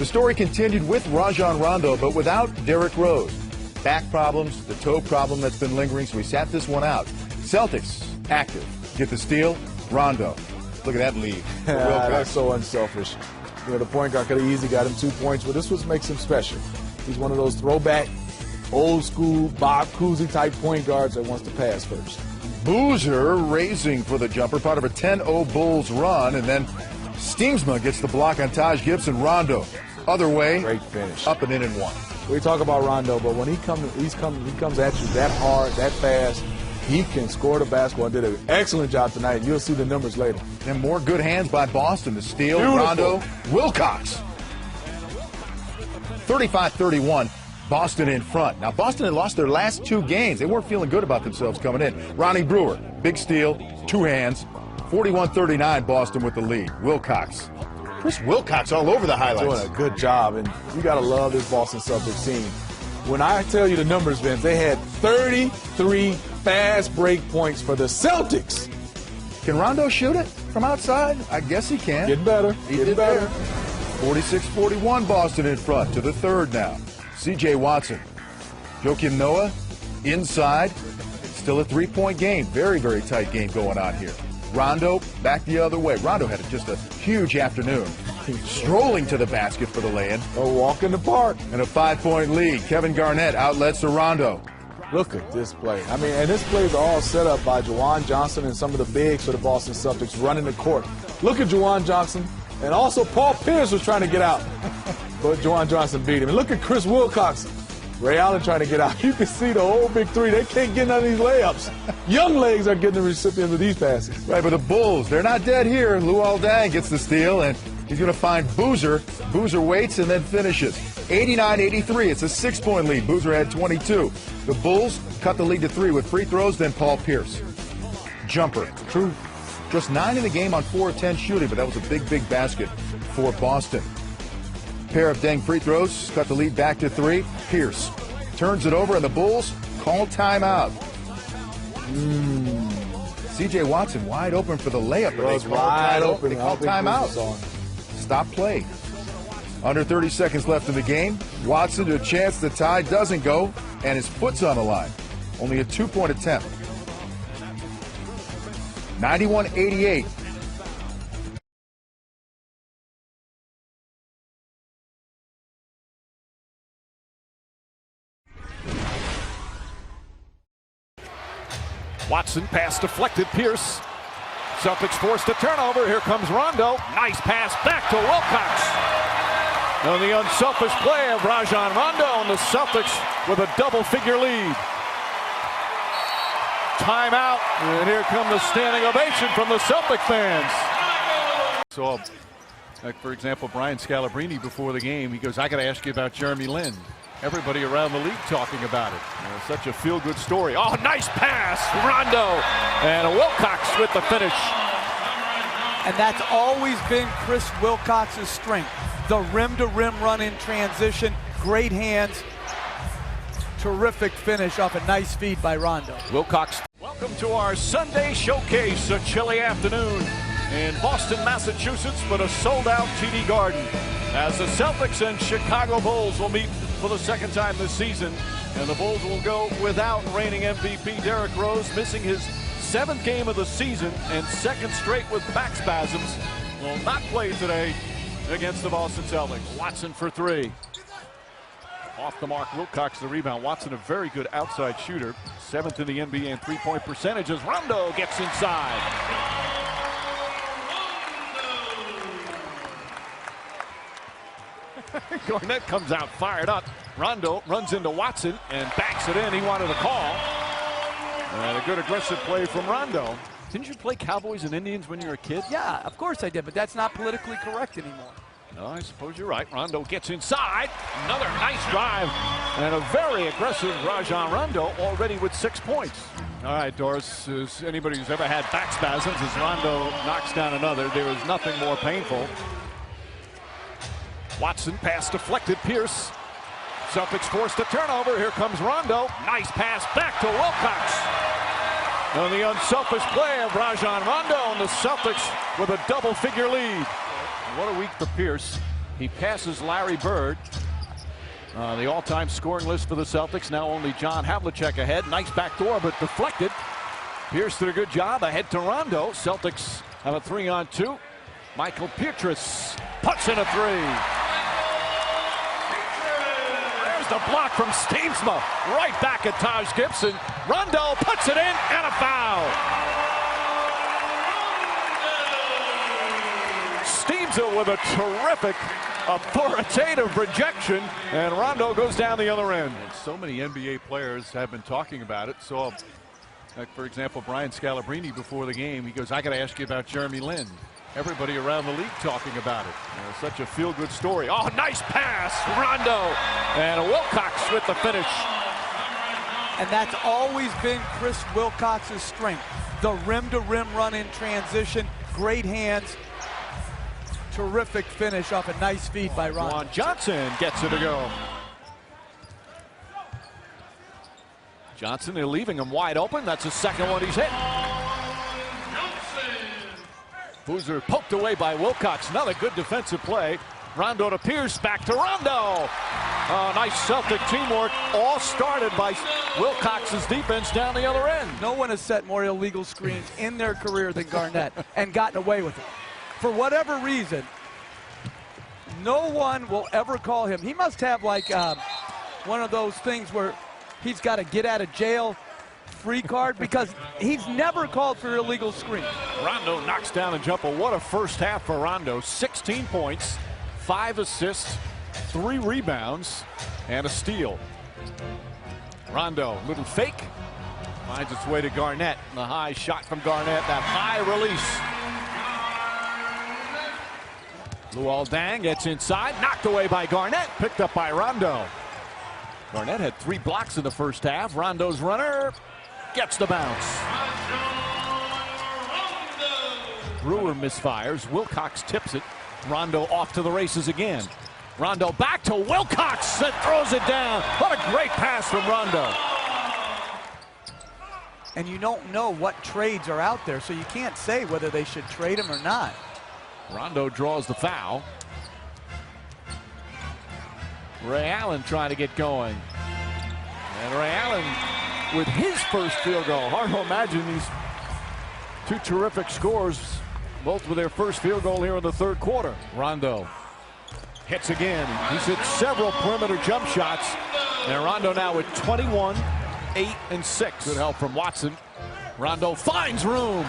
The story continued with Rajon Rondo, but without Derrick Rose. Back problems, the toe problem that's been lingering, so we sat this one out. Celtics, active. Get the steal, Rondo. Look at that lead. That's so unselfish. You know, the point guard could have easily got him 2 points, but this was makes him special. He's one of those throwback, old-school Bob Cousy-type point guards that wants to pass first. Boozer raising for the jumper, part of a 10-0 Bulls run, and then Steamsma gets the block on Taj Gibson. Rondo, other way, great finish, up and in and one. We talk about Rondo, but when he comes at you that hard, that fast, he can score the basketball. Did an excellent job tonight, and you'll see the numbers later. And more good hands by Boston. The steal, beautiful. Rondo, Wilcox. 35-31. Boston in front. Now, Boston had lost their last 2 games. They weren't feeling good about themselves coming in. Ronnie Brewer, big steal, 2 hands. 41-39, Boston with the lead. Wilcox. Chris Wilcox all over the highlights. Doing a good job, and you got to love this Boston Celtics team. When I tell you the numbers, Vince, they had 33 fast break points for the Celtics. Can Rondo shoot it from outside? I guess he can. Getting better. Getting better. 46-41, Boston in front to the third now. C.J. Watson. Joakim Noah inside. Still a 3-point game. Very, very tight game going on here. Rondo back the other way. Rondo had just a huge afternoon. Strolling to the basket for the lay-in. A walk in the park. And a 5-point lead. Kevin Garnett outlets to Rondo. Look at this play. I mean, and this play is all set up by Juwan Johnson and some of the bigs for the Boston Celtics running the court. Look at Juwan Johnson. And also Paul Pierce was trying to get out. But Juwan Johnson beat him. And look at Chris Wilcox. Ray Allen trying to get out. You can see the whole big three. They can't get none of these layups. Young legs are getting the recipients of these passes. Right, but the Bulls, they're not dead here. Luol Deng gets the steal, and he's going to find Boozer. Boozer waits and then finishes. 89-83. It's a 6-point lead. Boozer had 22. The Bulls cut the lead to 3 with free throws, then Paul Pierce. Jumper. True. Just 9 in the game on 4 of 10 shooting, but that was a big, big basket for Boston. Pair of Deng free throws cut the lead back to 3. Pierce turns it over, and the Bulls call timeout. C.J. Watson wide open for the layup, but they call timeout. Stop play. Under 30 seconds left in the game. Watson to a chance the tie doesn't go, and his foot's on the line. Only a 2-point attempt. 91-88. Watson pass deflected. Pierce. Celtics forced a turnover. Here comes Rondo. Nice pass back to Wilcox. And the unselfish play of Rajon Rondo, and the Celtics with a double-figure lead. Timeout, and here come the standing ovation from the Celtic fans. So, like for example, Brian Scalabrine before the game, he goes, "I got to ask you about Jeremy Lin." Everybody around the league talking about it. Such a feel-good story. Oh, nice pass, Rondo, and Wilcox with the finish. And that's always been Chris Wilcox's strength. The rim-to-rim run in transition, great hands, terrific finish off a nice feed by Rondo. Wilcox. Welcome to our Sunday showcase, a chilly afternoon in Boston, Massachusetts, but a sold-out TD Garden, as the Celtics and Chicago Bulls will meet for the second time this season, and the Bulls will go without reigning MVP Derrick Rose, missing his 7th game of the season and 2nd straight with back spasms. Will not play today against the Boston Celtics. Watson for 3. Off the mark, Wilcox the rebound. Watson a very good outside shooter, 7th in the NBA in 3-point percentages. Rondo gets inside. Garnett comes out fired up. Rondo runs into Watson and backs it in. He wanted a call. And a good aggressive play from Rondo. Didn't you play Cowboys and Indians when you were a kid? Yeah, of course I did, but that's not politically correct anymore. No, I suppose you're right. Rondo gets inside. Another nice drive. And a very aggressive Rajon Rondo, already with 6 points. All right, Doris, as anybody who's ever had back spasms, as Rondo knocks down another, there is nothing more painful. Watson pass deflected. Pierce. Celtics forced a turnover. Here comes Rondo. Nice pass back to Wilcox. And the unselfish play of Rajon Rondo, and the Celtics with a double-figure lead. What a week for Pierce. He passes Larry Bird. The all-time scoring list for the Celtics. Now only John Havlicek ahead. Nice backdoor, but deflected. Pierce did a good job ahead to Rondo. Celtics have a 3-on-2. Michael Pietrus puts in a three. There's the block from Steensma. Right back at Taj Gibson. Rondo puts it in and a foul. Steensma with a terrific authoritative rejection, and Rondo goes down the other end. And so many NBA players have been talking about it. So, like for example, Brian Scalabrine before the game, he goes, "I got to ask you about Jeremy Lin." Everybody around the league talking about it. Such a feel-good story. Oh, nice pass, Rondo, and Wilcox with the finish. And that's always been Chris Wilcox's strength. The rim-to-rim run in transition, great hands. Terrific finish off a nice feed by Rondo. Juwan Johnson gets it to go. Johnson, they're leaving him wide open. That's the second one he's hit. Boozer poked away by Wilcox. Another good defensive play. Rondo to Pierce, back to Rondo. Oh, nice Celtic teamwork. All started by Wilcox's defense down the other end. No one has set more illegal screens in their career than Garnett and gotten away with it. For whatever reason, no one will ever call him. He must have like one of those things where he's got a get out of jail free card, because he's never called for illegal screen. Rondo knocks down a jumper. What a first half for Rondo. 16 points, 5 assists, 3 rebounds, and a steal. Rondo, little fake, finds its way to Garnett. The high shot from Garnett, that high release. Luol Deng gets inside, knocked away by Garnett, picked up by Rondo. Garnett had 3 blocks in the first half. Rondo's runner gets the bounce. Brewer misfires. Wilcox tips it. Rondo off to the races again. Rondo back to Wilcox and throws it down. What a great pass from Rondo. And you don't know what trades are out there, so you can't say whether they should trade him or not. Rondo draws the foul. Ray Allen trying to get going. And Ray Allen with his first field goal. Hard to imagine these two terrific scores, both with their first field goal here in the third quarter. Rondo hits again. He's hit several perimeter jump shots. And Rondo now with 21, 8, and 6. Good help from Watson. Rondo finds room.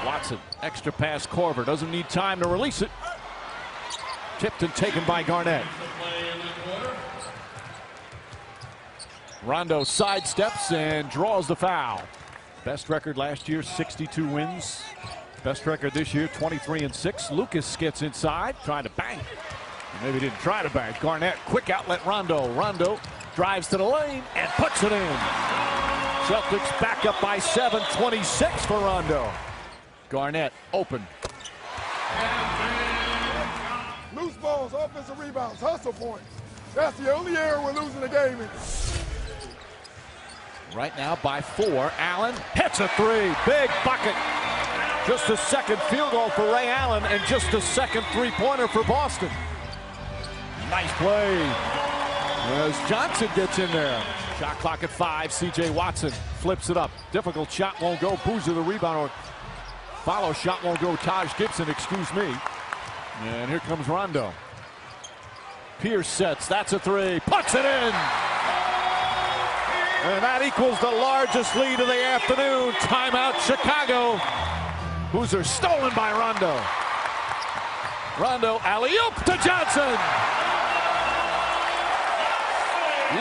Watson, extra pass Korver. Doesn't need time to release it. Tipped and taken by Garnett. Rondo sidesteps and draws the foul. Best record last year, 62 wins. Best record this year, 23-6. Lucas gets inside, trying to bank. Maybe didn't try to bank. Garnett, quick outlet Rondo. Rondo drives to the lane and puts it in. Celtics back up by 7, 26 for Rondo. Garnett open. Loose balls, offensive rebounds, hustle points. That's the only area we're losing the game in. Right now by 4. Allen hits a 3. Big bucket. Just a second field goal for Ray Allen and just a second three-pointer for Boston. Nice play as Johnson gets in there. Shot clock at 5. C.J. Watson flips it up. Difficult shot won't go. Boozer the rebound, or follow shot won't go. Taj Gibson, excuse me. And here comes Rondo. Pierce sets. That's a 3. Puts it in. And that equals the largest lead of the afternoon. Timeout, Chicago. Boozer stolen by Rondo. Rondo alley-oop to Johnson.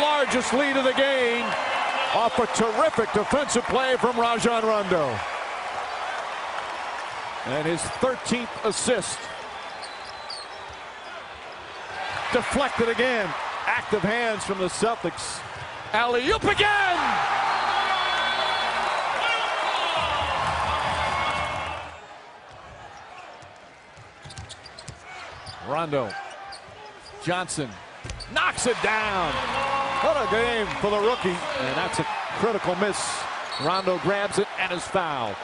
Largest lead of the game off a terrific defensive play from Rajon Rondo. And his 13th assist. Deflected again. Active hands from the Celtics. Alley-oop again! Rondo. Johnson knocks it down. What a game for the rookie. And that's a critical miss. Rondo grabs it and is fouled.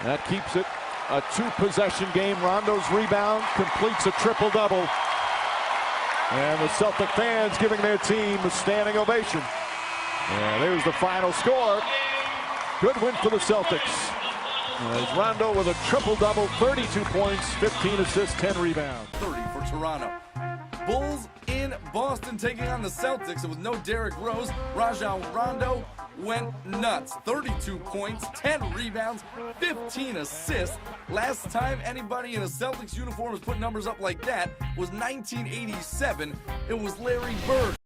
That keeps it a two-possession game. Rondo's rebound completes a triple-double. And the Celtic fans giving their team a standing ovation. And there's the final score. Good win for the Celtics. As Rondo with a triple-double, 32 points, 15 assists, 10 rebounds. 30 for Toronto. Bulls in Boston taking on the Celtics. It was no Derrick Rose. Rajon Rondo went nuts. 32 points, 10 rebounds, 15 assists. Last time anybody in a Celtics uniform has put numbers up like that was 1987. It was Larry Bird.